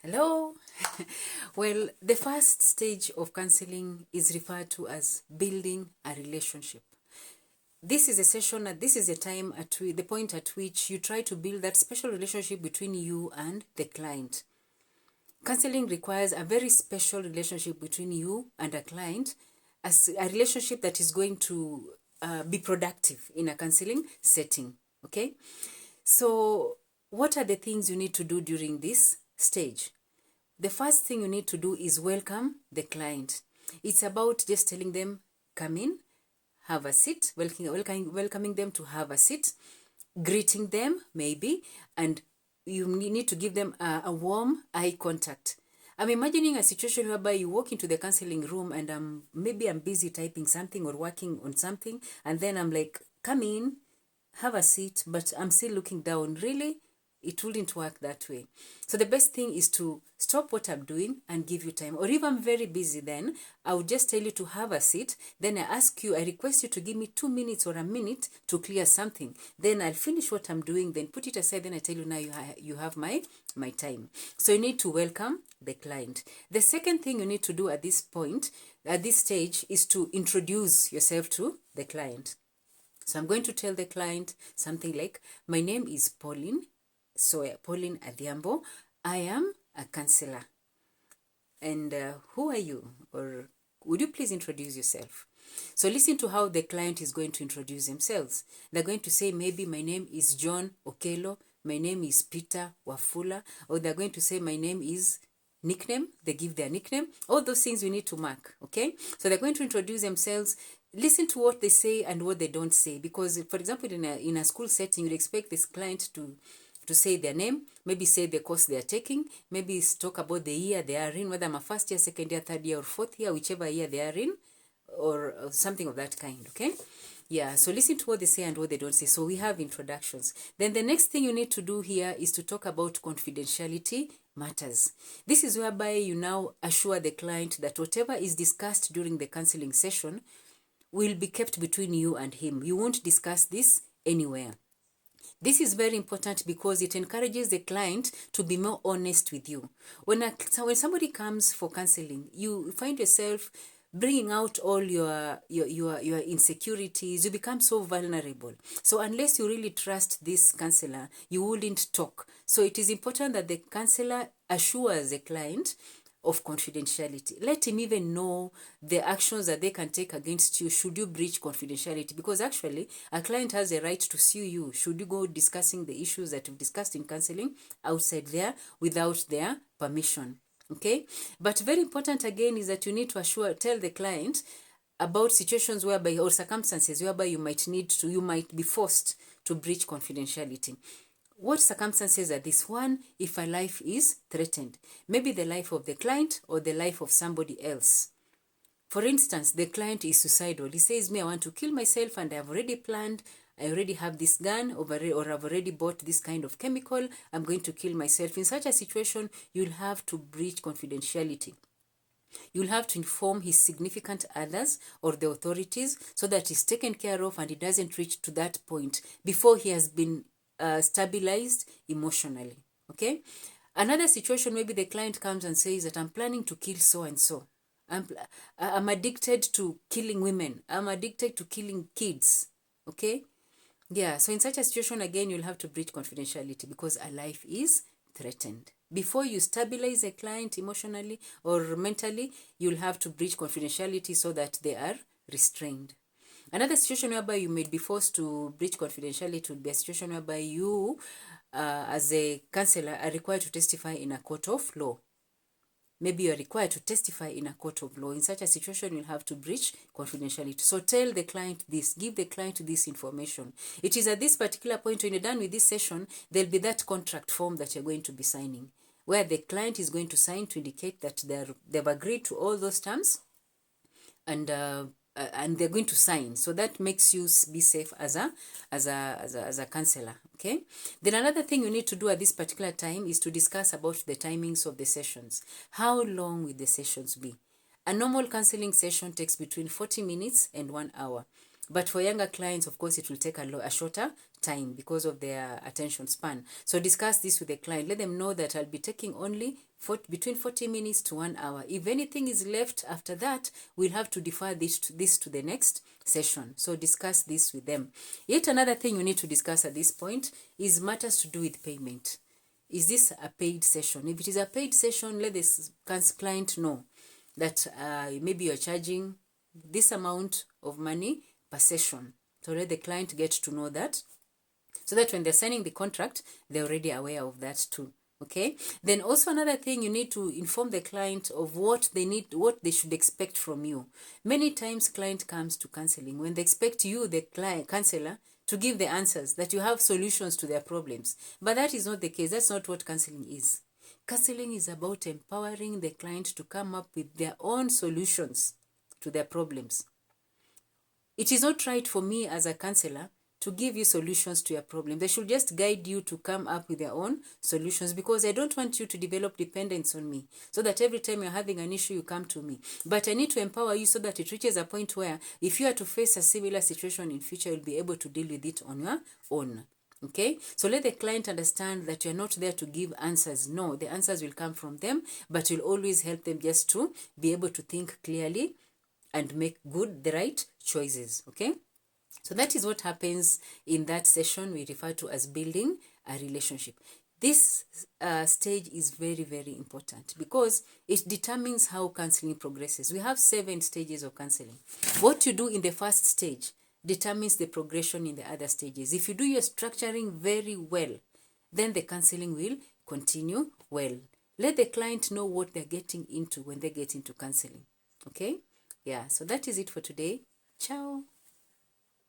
Hello. Well, the first stage of counseling is referred to as building a relationship. This is a session, this is a time the point at which you try to build that special relationship between you and the client. Counseling requires a very special relationship between you and a client, as a relationship that is going to be productive in a counseling setting. Okay? So, what are the things you need to do during this stage? The first thing you need to do is welcome the client. It's about just telling them, come in, have a seat, welcoming them to have a seat, greeting them maybe, and you need to give them a warm eye contact. I'm imagining a situation whereby you walk into the counseling room and maybe I'm busy typing something or working on something, and then I'm like, come in, have a seat, but I'm still looking down. Really? It wouldn't work that way. So the best thing is to stop what I'm doing and give you time. Or if I'm very busy, then I would just tell you to have a seat. Then I request you to give me 2 minutes or a minute to clear something. Then I'll finish what I'm doing, then put it aside. Then I tell you, now you have my time. So you need to welcome the client. The second thing you need to do at this point, at this stage, is to introduce yourself to the client. So I'm going to tell the client something like, my name is Pauline. So Pauline Adhiambo, I am a counselor. And who are you? Or would you please introduce yourself? So listen to how the client is going to introduce themselves. They're going to say, maybe my name is John Okelo, my name is Peter Wafula, or they're going to say, my name is nickname. They give their nickname. All those things we need to mark, okay? So they're going to introduce themselves. Listen to what they say and what they don't say. Because, for example, in a school setting, you'd expect this client to say their name, maybe say the course they are taking, maybe talk about the year they are in, whether I'm a first year, second year, third year, or fourth year, whichever year they are in, or something of that kind, okay? Yeah, so listen to what they say and what they don't say. So we have introductions. Then the next thing you need to do here is to talk about confidentiality matters. This is whereby you now assure the client that whatever is discussed during the counseling session will be kept between you and him. You won't discuss this anywhere. This is very important because it encourages the client to be more honest with you. When somebody comes for counseling, you find yourself bringing out all your insecurities. You become so vulnerable. So unless you really trust this counselor, you wouldn't talk. So it is important that the counselor assures the client of confidentiality. Let him even know the actions that they can take against you should you breach confidentiality, because actually a client has a right to sue you should you go discussing the issues that you've discussed in counseling outside there without their permission. Okay, but very important again is that you need to tell the client about situations whereby, or circumstances whereby you might be forced to breach confidentiality. What circumstances are this? One, if a life is threatened, maybe the life of the client or the life of somebody else. For instance, the client is suicidal. He says, I want to kill myself and I've already planned, I already have this gun or I've already bought this kind of chemical, I'm going to kill myself. In such a situation, you'll have to breach confidentiality. You'll have to inform his significant others or the authorities so that he's taken care of and he doesn't reach to that point before he has been stabilized emotionally. Okay. Another situation, maybe the client comes and says that I'm planning to kill so and so. I'm addicted to killing women. I'm addicted to killing kids. Okay. Yeah. So in such a situation, again, you'll have to breach confidentiality because a life is threatened. Before you stabilize a client emotionally or mentally, you'll have to breach confidentiality so that they are restrained. Another situation whereby you may be forced to breach confidentiality would be a situation whereby you, as a counselor, are required to testify in a court of law. Maybe you're required to testify in a court of law. In such a situation, you'll have to breach confidentiality. So tell the client this, give the client this information. It is at this particular point, when you're done with this session, there'll be that contract form that you're going to be signing, where the client is going to sign to indicate that they've agreed to all those terms and they're going to sign. So that makes you be safe as a counselor. Okay. Then another thing you need to do at this particular time is to discuss about the timings of the sessions. How long will the sessions be? A normal counseling session takes between 40 minutes and 1 hour. But for younger clients, of course, it will take a shorter time because of their attention span. So discuss this with the client. Let them know that I'll be taking only between 40 minutes to 1 hour. If anything is left after that, we'll have to defer this to the next session. So discuss this with them. Yet another thing you need to discuss at this point is matters to do with payment. Is this a paid session? If it is a paid session, let the client know that maybe you're charging this amount of money per session. So let the client get to know that, so that when they're signing the contract, they're already aware of that too. Okay. Then also another thing, you need to inform the client of what they need, what they should expect from you. Many times client comes to counseling when they expect you, the client counselor, to give the answers, that you have solutions to their problems. But that is not the case. That's not what counseling is. Counseling is about empowering the client to come up with their own solutions to their problems. It is not right for me as a counselor to give you solutions to your problem. They should just guide you to come up with their own solutions, because I don't want you to develop dependence on me so that every time you're having an issue, you come to me. But I need to empower you so that it reaches a point where if you are to face a similar situation in future, you'll be able to deal with it on your own. Okay, so let the client understand that you're not there to give answers. No, the answers will come from them, but you'll always help them just to be able to think clearly and make the right choices. Okay. So that is what happens in that session we refer to as building a relationship. This stage is very, very important because it determines how counseling progresses. We have 7 stages of counseling. What you do in the first stage determines the progression in the other stages. If you do your structuring very well, then the counseling will continue well. Let the client know what they're getting into when they get into counseling. Okay? Yeah, so that is it for today. Ciao.